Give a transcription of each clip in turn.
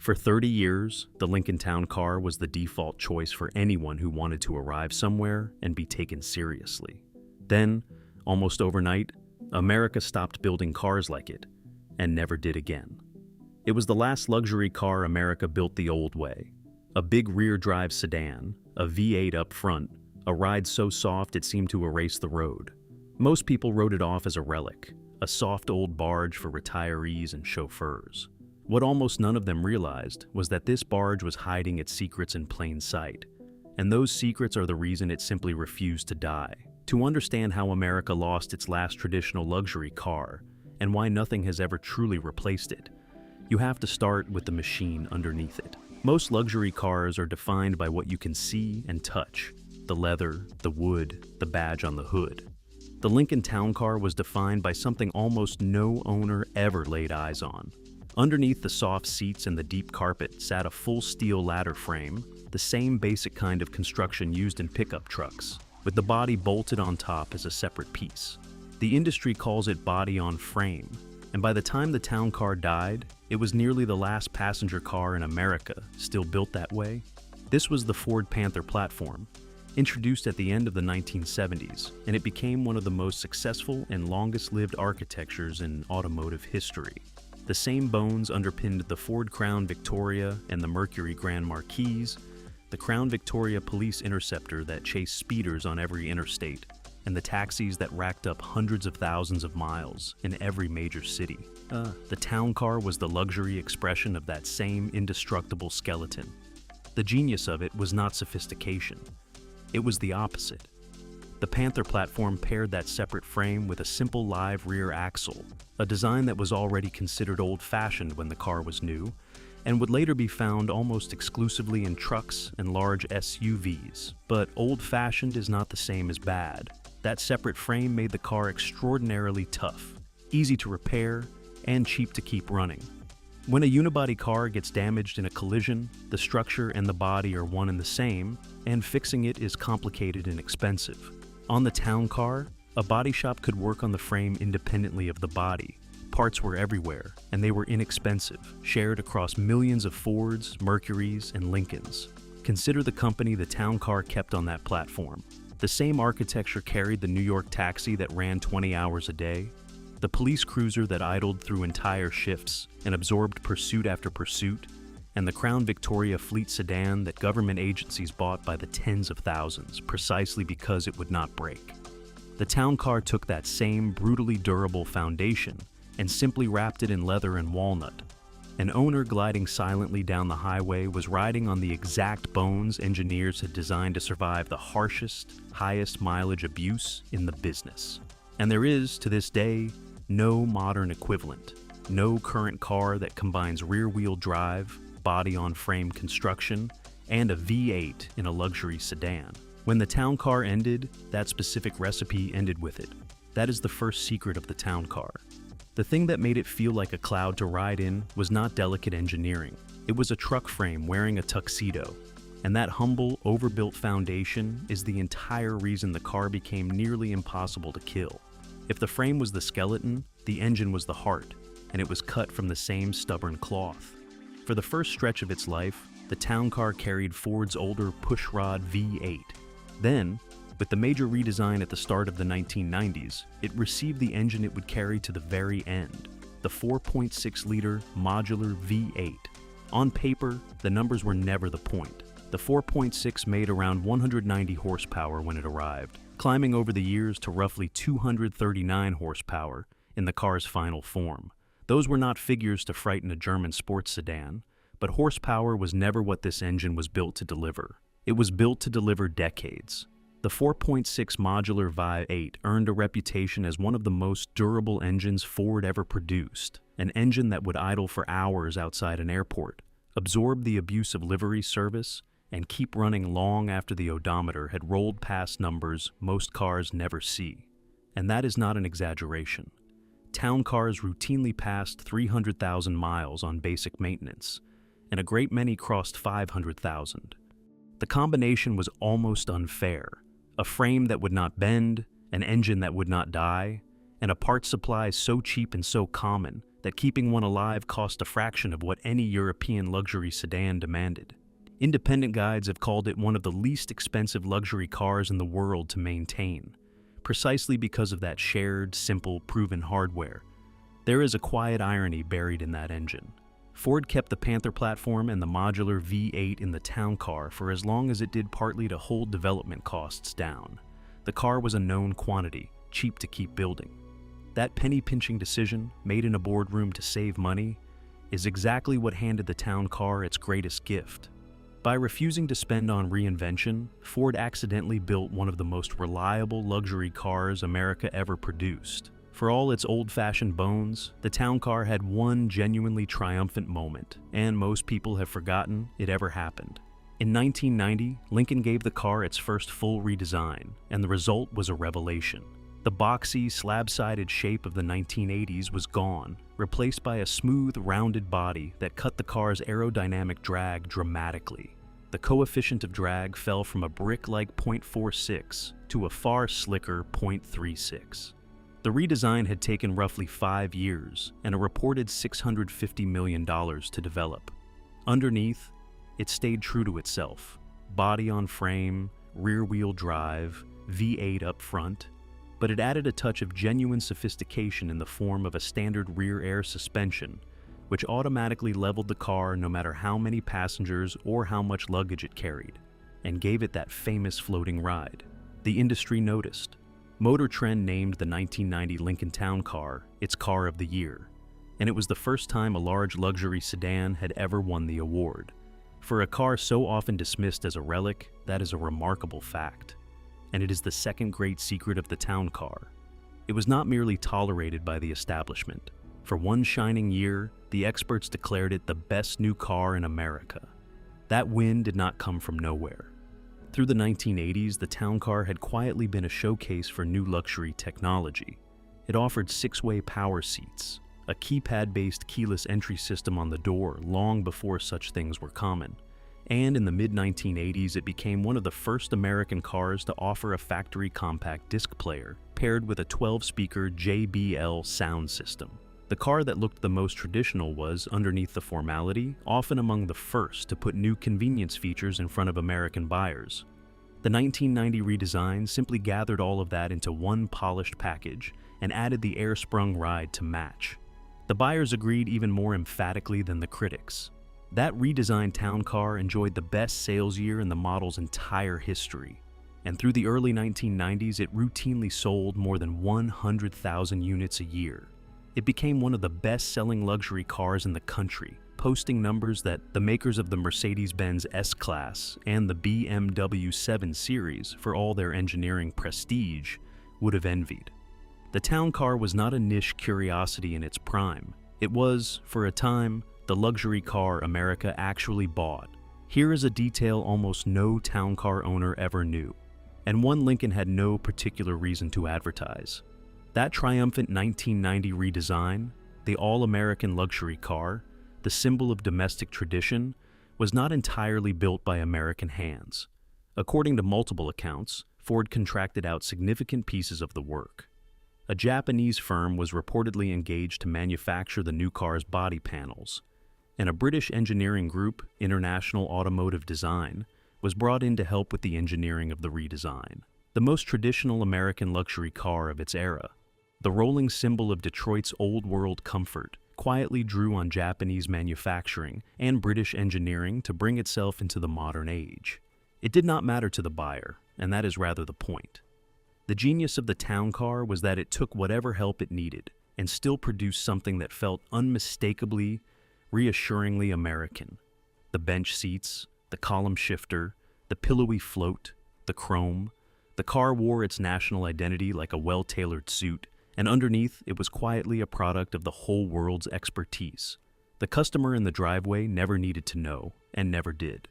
For 30 years, the Lincoln Town Car was the default choice for anyone who wanted to arrive somewhere and be taken seriously. Then, almost overnight, America stopped building cars like it, and never did again. It was the last luxury car America built the old way. A big rear-drive sedan, a V8 up front, a ride so soft it seemed to erase the road. Most people wrote it off as a relic, a soft old barge for retirees and chauffeurs. What almost none of them realized was that this barge was hiding its secrets in plain sight, and those secrets are the reason it simply refused to die. To understand how America lost its last traditional luxury car, and why nothing has ever truly replaced it, you have to start with the machine underneath it. Most luxury cars are defined by what you can see and touch: the leather, the wood, the badge on the hood. The Lincoln Town Car was defined by something almost no owner ever laid eyes on. Underneath the soft seats and the deep carpet sat a full steel ladder frame, the same basic kind of construction used in pickup trucks, with the body bolted on top as a separate piece. The industry calls it body on frame, and by the time the Town Car died, it was nearly the last passenger car in America still built that way. This was the Ford Panther platform, introduced at the end of the 1970s, and it became one of the most successful and longest-lived architectures in automotive history. The same bones underpinned the Ford Crown Victoria and the Mercury Grand Marquis, the Crown Victoria Police Interceptor that chased speeders on every interstate, and the taxis that racked up hundreds of thousands of miles in every major city. The Town Car was the luxury expression of that same indestructible skeleton. The genius of it was not sophistication. It was the opposite. The Panther platform paired that separate frame with a simple live rear axle, a design that was already considered old-fashioned when the car was new, and would later be found almost exclusively in trucks and large SUVs. But old-fashioned is not the same as bad. That separate frame made the car extraordinarily tough, easy to repair, and cheap to keep running. When a unibody car gets damaged in a collision, the structure and the body are one and the same, and fixing it is complicated and expensive. On the Town Car, a body shop could work on the frame independently of the body. Parts were everywhere, and they were inexpensive, shared across millions of Fords, Mercurys, and Lincolns. Consider the company the Town Car kept on that platform. The same architecture carried the New York taxi that ran 20 hours a day, the police cruiser that idled through entire shifts and absorbed pursuit after pursuit, and the Crown Victoria fleet sedan that government agencies bought by the tens of thousands precisely because it would not break. The Town Car took that same brutally durable foundation and simply wrapped it in leather and walnut. An owner gliding silently down the highway was riding on the exact bones engineers had designed to survive the harshest, highest mileage abuse in the business. And there is, to this day, no modern equivalent, no current car that combines rear-wheel drive, body-on-frame construction, and a V8 in a luxury sedan. When the Town Car ended, that specific recipe ended with it. That is the first secret of the Town Car. The thing that made it feel like a cloud to ride in was not delicate engineering. It was a truck frame wearing a tuxedo. And that humble, overbuilt foundation is the entire reason the car became nearly impossible to kill. If the frame was the skeleton, the engine was the heart, and it was cut from the same stubborn cloth. For the first stretch of its life, the Town Car carried Ford's older pushrod V8. Then, with the major redesign at the start of the 1990s, it received the engine it would carry to the very end, the 4.6-liter modular V8. On paper, the numbers were never the point. The 4.6 made around 190 horsepower when it arrived, climbing over the years to roughly 239 horsepower in the car's final form. Those were not figures to frighten a German sports sedan, but horsepower was never what this engine was built to deliver. It was built to deliver decades. The 4.6 modular V8 earned a reputation as one of the most durable engines Ford ever produced, an engine that would idle for hours outside an airport, absorb the abuse of livery service, and keep running long after the odometer had rolled past numbers most cars never see. And that is not an exaggeration. Town cars routinely passed 300,000 miles on basic maintenance, and a great many crossed 500,000. The combination was almost unfair. A frame that would not bend, an engine that would not die, and a parts supply so cheap and so common that keeping one alive cost a fraction of what any European luxury sedan demanded. Independent guides have called it one of the least expensive luxury cars in the world to maintain, precisely because of that shared, simple, proven hardware. There is a quiet irony buried in that engine. Ford kept the Panther platform and the modular V8 in the town car for as long as it did, partly to hold development costs down. The car was a known quantity, cheap to keep building. That penny-pinching decision, made in a boardroom to save money, is exactly what handed the town car its greatest gift. By refusing to spend on reinvention, Ford accidentally built one of the most reliable luxury cars America ever produced. For all its old-fashioned bones, the town car had one genuinely triumphant moment, and most people have forgotten it ever happened. In 1990, Lincoln gave the car its first full redesign, and the result was a revelation. The boxy, slab-sided shape of the 1980s was gone, replaced by a smooth, rounded body that cut the car's aerodynamic drag dramatically. The coefficient of drag fell from a brick-like 0.46 to a far slicker 0.36. The redesign had taken roughly 5 years and a reported $650 million to develop. Underneath, it stayed true to itself. Body on frame, rear-wheel drive, V8 up front, but it added a touch of genuine sophistication in the form of a standard rear air suspension, which automatically leveled the car no matter how many passengers or how much luggage it carried, and gave it that famous floating ride. The industry noticed. Motor Trend named the 1990 Lincoln Town Car its Car of the Year, and it was the first time a large luxury sedan had ever won the award. For a car so often dismissed as a relic, that is a remarkable fact. And it is the second great secret of the town car. It was not merely tolerated by the establishment. For one shining year, the experts declared it the best new car in America. That win did not come from nowhere. Through the 1980s, the town car had quietly been a showcase for new luxury technology. It offered 6-way power seats, a keypad-based keyless entry system on the door long before such things were common. And in the mid-1980s, it became one of the first American cars to offer a factory compact disc player, paired with a 12-speaker JBL sound system. The car that looked the most traditional was, underneath the formality, often among the first to put new convenience features in front of American buyers. The 1990 redesign simply gathered all of that into one polished package and added the air-sprung ride to match. The buyers agreed even more emphatically than the critics. That redesigned town car enjoyed the best sales year in the model's entire history, and through the early 1990s it routinely sold more than 100,000 units a year. It became one of the best-selling luxury cars in the country, posting numbers that the makers of the Mercedes-Benz S-Class and the BMW 7 Series, for all their engineering prestige, would have envied. The town car was not a niche curiosity in its prime. It was, for a time, the luxury car America actually bought. Here is a detail almost no town car owner ever knew, and one Lincoln had no particular reason to advertise. That triumphant 1990 redesign, the all-American luxury car, the symbol of domestic tradition, was not entirely built by American hands. According to multiple accounts, Ford contracted out significant pieces of the work. A Japanese firm was reportedly engaged to manufacture the new car's body panels, and a British engineering group, International Automotive Design, was brought in to help with the engineering of the redesign. The most traditional American luxury car of its era, the rolling symbol of Detroit's old-world comfort, quietly drew on Japanese manufacturing and British engineering to bring itself into the modern age. It did not matter to the buyer, and that is rather the point. The genius of the town car was that it took whatever help it needed and still produced something that felt unmistakably, reassuringly American. The bench seats, the column shifter, the pillowy float, the chrome. The car wore its national identity like a well-tailored suit, and underneath it was quietly a product of the whole world's expertise. The customer in the driveway never needed to know, and never did.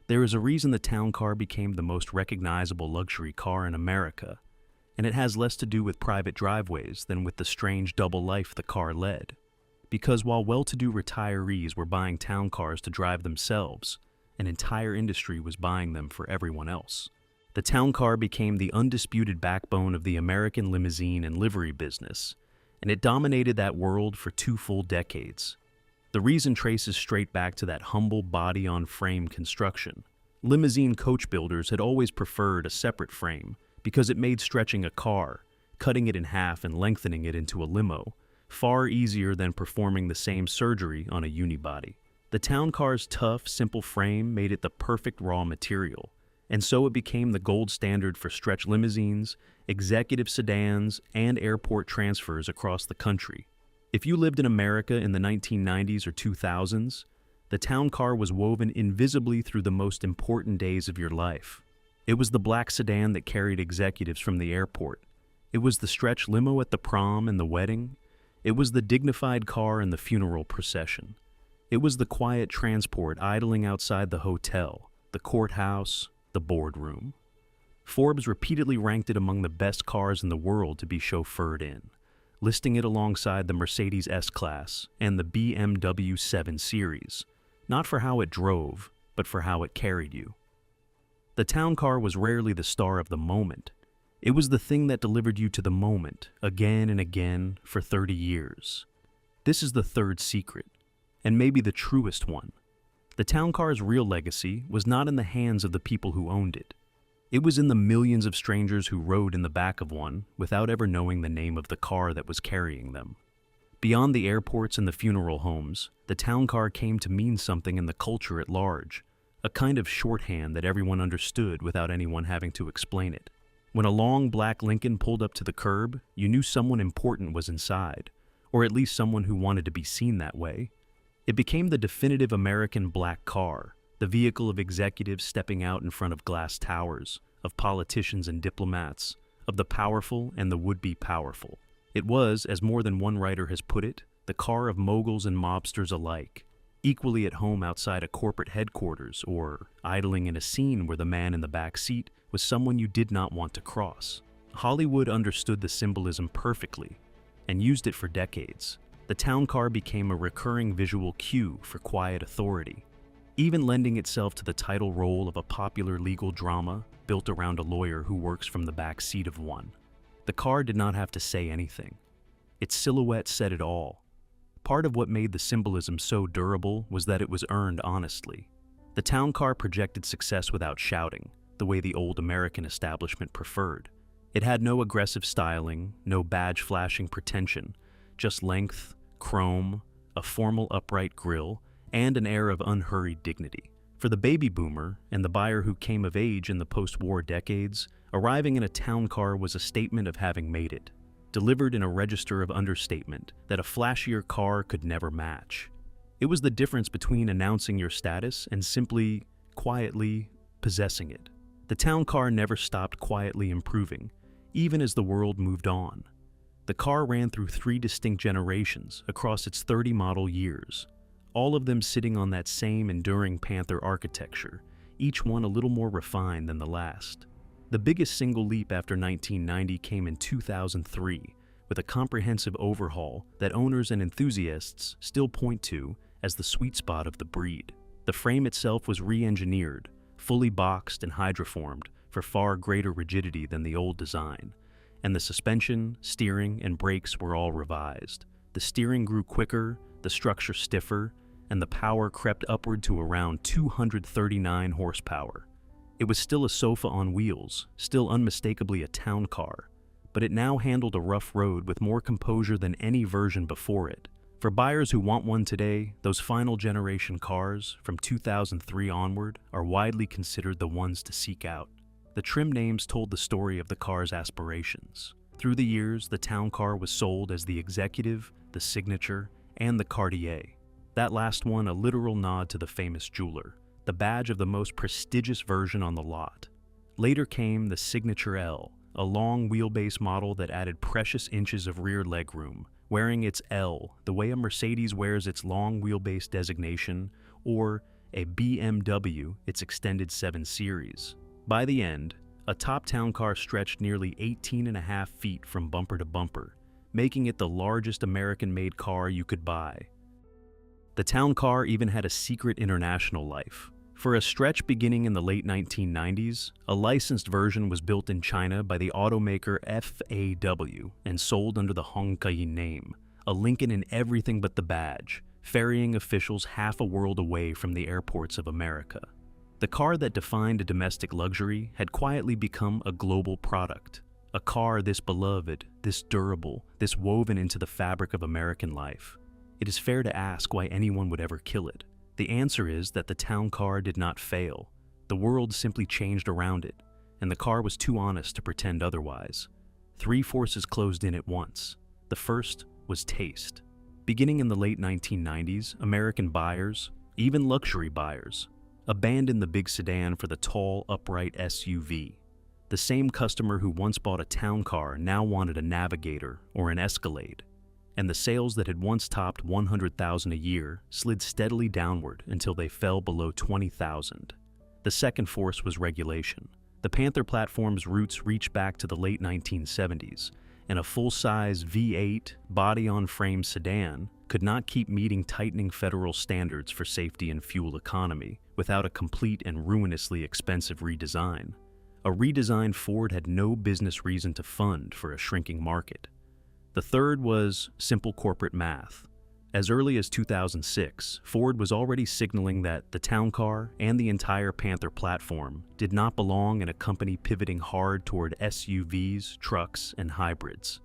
There is a reason the town car became the most recognizable luxury car in America, and it has less to do with private driveways than with the strange double life the car led. Because while well-to-do retirees were buying town cars to drive themselves, an entire industry was buying them for everyone else. The town car became the undisputed backbone of the American limousine and livery business, and it dominated that world for 2 full decades. The reason traces straight back to that humble body-on-frame construction. Limousine coach builders had always preferred a separate frame because it made stretching a car, cutting it in half and lengthening it into a limo, far easier than performing the same surgery on a unibody. The town car's tough, simple frame made it the perfect raw material, and so it became the gold standard for stretch limousines, executive sedans, and airport transfers across the country. If you lived in America in the 1990s or 2000s, the town car was woven invisibly through the most important days of your life. It was the black sedan that carried executives from the airport. It was the stretch limo at the prom and the wedding. It was the dignified car in the funeral procession. It was the quiet transport idling outside the hotel, the courthouse, the boardroom. Forbes repeatedly ranked it among the best cars in the world to be chauffeured in, listing it alongside the Mercedes S-Class and the BMW 7 Series, not for how it drove, but for how it carried you. The town car was rarely the star of the moment. It was the thing that delivered you to the moment, again and again, for 30 years. This is the third secret, and maybe the truest one. The town car's real legacy was not in the hands of the people who owned it. It was in the millions of strangers who rode in the back of one without ever knowing the name of the car that was carrying them. Beyond the airports and the funeral homes, the town car came to mean something in the culture at large, a kind of shorthand that everyone understood without anyone having to explain it. When a long black Lincoln pulled up to the curb, you knew someone important was inside, or at least someone who wanted to be seen that way. It became the definitive American black car, the vehicle of executives stepping out in front of glass towers, of politicians and diplomats, of the powerful and the would-be powerful. It was, as more than one writer has put it, the car of moguls and mobsters alike, equally at home outside a corporate headquarters or idling in a scene where the man in the back seat was someone you did not want to cross. Hollywood understood the symbolism perfectly and used it for decades. The town car became a recurring visual cue for quiet authority, even lending itself to the title role of a popular legal drama built around a lawyer who works from the back seat of one. The car did not have to say anything. Its silhouette said it all. Part of what made the symbolism so durable was that it was earned honestly. The town car projected success without shouting, the way the old American establishment preferred. It had no aggressive styling, no badge-flashing pretension, just length, chrome, a formal upright grille, and an air of unhurried dignity. For the baby boomer and the buyer who came of age in the post-war decades, arriving in a town car was a statement of having made it, delivered in a register of understatement that a flashier car could never match. It was the difference between announcing your status and simply, quietly, possessing it. The town car never stopped quietly improving, even as the world moved on. The car ran through 3 distinct generations across its 30 model years, all of them sitting on that same enduring Panther architecture, each one a little more refined than the last. The biggest single leap after 1990 came in 2003, with a comprehensive overhaul that owners and enthusiasts still point to as the sweet spot of the breed. The frame itself was re-engineered, fully boxed and hydroformed for far greater rigidity than the old design, and the suspension, steering, and brakes were all revised. The steering grew quicker, the structure stiffer, and the power crept upward to around 239 horsepower. It was still a sofa on wheels, still unmistakably a town car, but it now handled a rough road with more composure than any version before it. For buyers who want one today, those final generation cars, from 2003 onward, are widely considered the ones to seek out. The trim names told the story of the car's aspirations. Through the years, the town car was sold as the Executive, the Signature, and the Cartier. That last one a literal nod to the famous jeweler, the badge of the most prestigious version on the lot. Later came the Signature L, a long wheelbase model that added precious inches of rear legroom, wearing its L the way a Mercedes wears its long wheelbase designation, or a BMW its extended 7 Series. By the end, a top town car stretched nearly 18.5 feet from bumper to bumper, making it the largest American-made car you could buy. The town car even had a secret international life. For a stretch beginning in the late 1990s, a licensed version was built in China by the automaker FAW and sold under the Hongkai name, a Lincoln in everything but the badge, ferrying officials half a world away from the airports of America. The car that defined a domestic luxury had quietly become a global product, a car this beloved, this durable, this woven into the fabric of American life. It is fair to ask why anyone would ever kill it. The answer is that the town car did not fail. The world simply changed around it, and the car was too honest to pretend otherwise. Three forces closed in at once. The first was taste. Beginning in the late 1990s, American buyers, even luxury buyers, abandoned the big sedan for the tall, upright SUV. The same customer who once bought a town car now wanted a Navigator or an Escalade. And the sales that had once topped 100,000 a year slid steadily downward until they fell below 20,000. The second force was regulation. The Panther platform's roots reached back to the late 1970s, and a full-size V8 body-on-frame sedan could not keep meeting tightening federal standards for safety and fuel economy without a complete and ruinously expensive redesign. A redesign Ford had no business reason to fund for a shrinking market. The third was simple corporate math. As early as 2006, Ford was already signaling that the town car and the entire Panther platform did not belong in a company pivoting hard toward SUVs, trucks, and hybrids.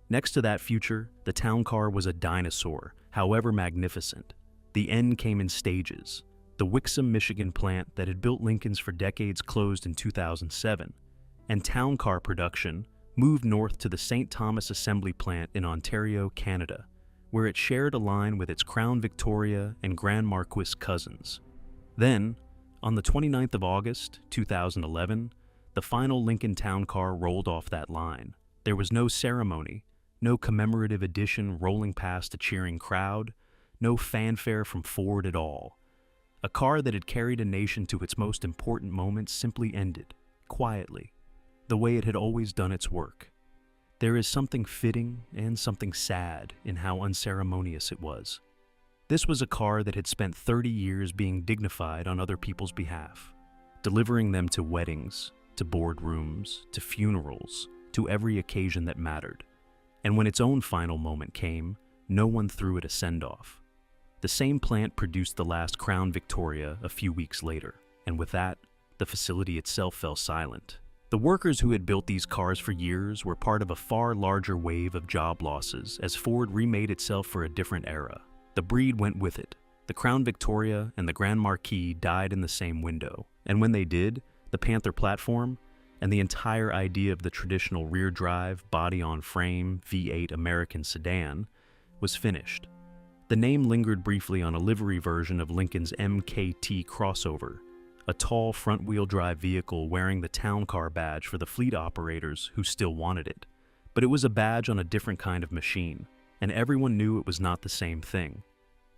Next to that future, the town car was a dinosaur, however magnificent. The end came in stages. The Wixom, Michigan plant that had built Lincolns for decades closed in 2007, and town car production moved north to the St. Thomas Assembly Plant in Ontario, Canada, where it shared a line with its Crown Victoria and Grand Marquis cousins. Then, on the 29th of August, 2011, the final Lincoln town car rolled off that line. There was no ceremony, no commemorative edition rolling past a cheering crowd, no fanfare from Ford at all. A car that had carried a nation to its most important moments simply ended, quietly, the way it had always done its work. There is something fitting and something sad in how unceremonious it was. This was a car that had spent 30 years being dignified on other people's behalf, delivering them to weddings, to boardrooms, to funerals, to every occasion that mattered. And when its own final moment came, no one threw it a send-off. The same plant produced the last Crown Victoria a few weeks later, and with that, the facility itself fell silent. The workers who had built these cars for years were part of a far larger wave of job losses as Ford remade itself for a different era. The breed went with it. The Crown Victoria and the Grand Marquis died in the same window, and when they did, the Panther platform and the entire idea of the traditional rear-drive, body-on-frame V8 American sedan was finished. The name lingered briefly on a livery version of Lincoln's MKT crossover, a tall front-wheel drive vehicle wearing the town car badge for the fleet operators who still wanted it. But it was a badge on a different kind of machine, and everyone knew it was not the same thing.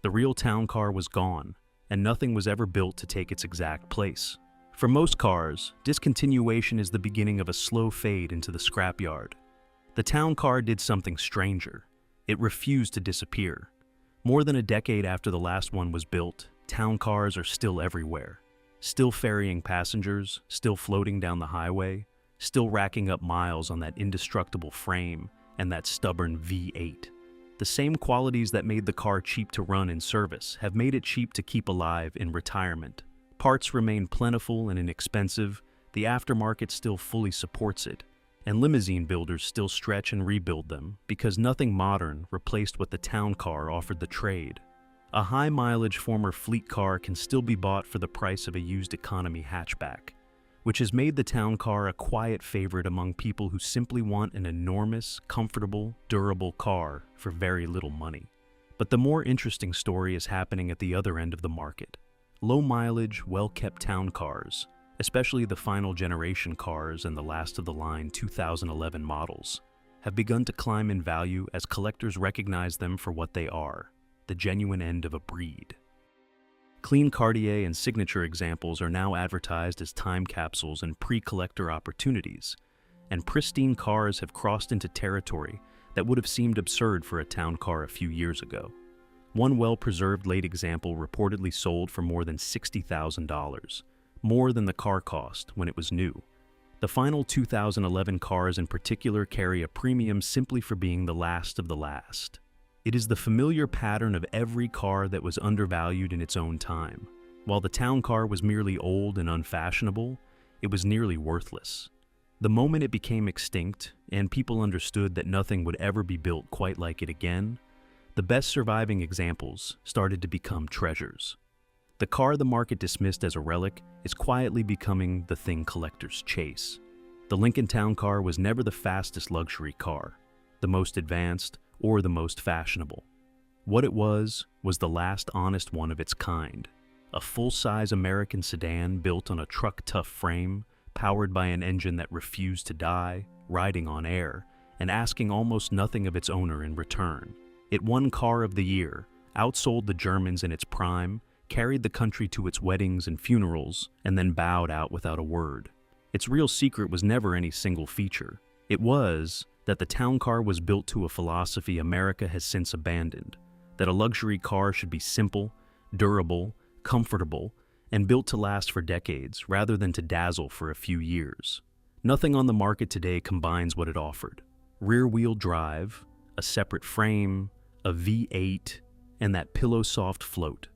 The real town car was gone, and nothing was ever built to take its exact place. For most cars, discontinuation is the beginning of a slow fade into the scrapyard. The town car did something stranger. It refused to disappear. More than a decade after the last one was built, town cars are still everywhere. Still ferrying passengers, still floating down the highway, still racking up miles on that indestructible frame and that stubborn V8. The same qualities that made the car cheap to run in service have made it cheap to keep alive in retirement. Parts remain plentiful and inexpensive, the aftermarket still fully supports it, and limousine builders still stretch and rebuild them because nothing modern replaced what the town car offered the trade. A high-mileage former fleet car can still be bought for the price of a used economy hatchback, which has made the town car a quiet favorite among people who simply want an enormous, comfortable, durable car for very little money. But the more interesting story is happening at the other end of the market. Low-mileage, well-kept town cars, especially the final generation cars and the last-of-the-line 2011 models, have begun to climb in value as collectors recognize them for what they are: the genuine end of a breed. Clean Cartier and Signature examples are now advertised as time capsules and pre-collector opportunities, and pristine cars have crossed into territory that would have seemed absurd for a town car a few years ago. One well-preserved late example reportedly sold for more than $60,000, more than the car cost when it was new. The final 2011 cars in particular carry a premium simply for being the last of the last. It is the familiar pattern of every car that was undervalued in its own time. While the town car was merely old and unfashionable, it was nearly worthless. The moment it became extinct, and people understood that nothing would ever be built quite like it again, the best surviving examples started to become treasures. The car the market dismissed as a relic is quietly becoming the thing collectors chase. The Lincoln Town Car was never the fastest luxury car, the most advanced, or the most fashionable. What it was the last honest one of its kind, a full-size American sedan built on a truck-tough frame, powered by an engine that refused to die, riding on air, and asking almost nothing of its owner in return. It won Car of the Year, outsold the Germans in its prime, carried the country to its weddings and funerals, and then bowed out without a word. Its real secret was never any single feature. It was that the town car was built to a philosophy America has since abandoned, that a luxury car should be simple, durable, comfortable, and built to last for decades rather than to dazzle for a few years. Nothing on the market today combines what it offered: rear-wheel drive, a separate frame, a V8, and that pillow-soft float,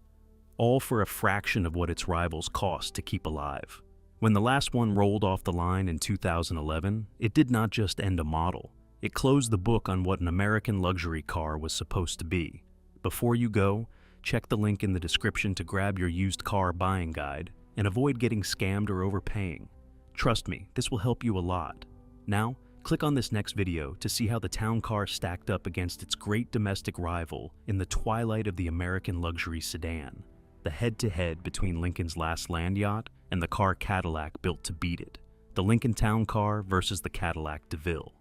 all for a fraction of what its rivals cost to keep alive. When the last one rolled off the line in 2011, it did not just end a model. It closed the book on what an American luxury car was supposed to be. Before you go, check the link in the description to grab your used car buying guide and avoid getting scammed or overpaying. Trust me, this will help you a lot. Now, click on this next video to see how the town car stacked up against its great domestic rival in the twilight of the American luxury sedan, the head-to-head between Lincoln's last land yacht and the car Cadillac built to beat it, the Lincoln Town Car versus the Cadillac DeVille.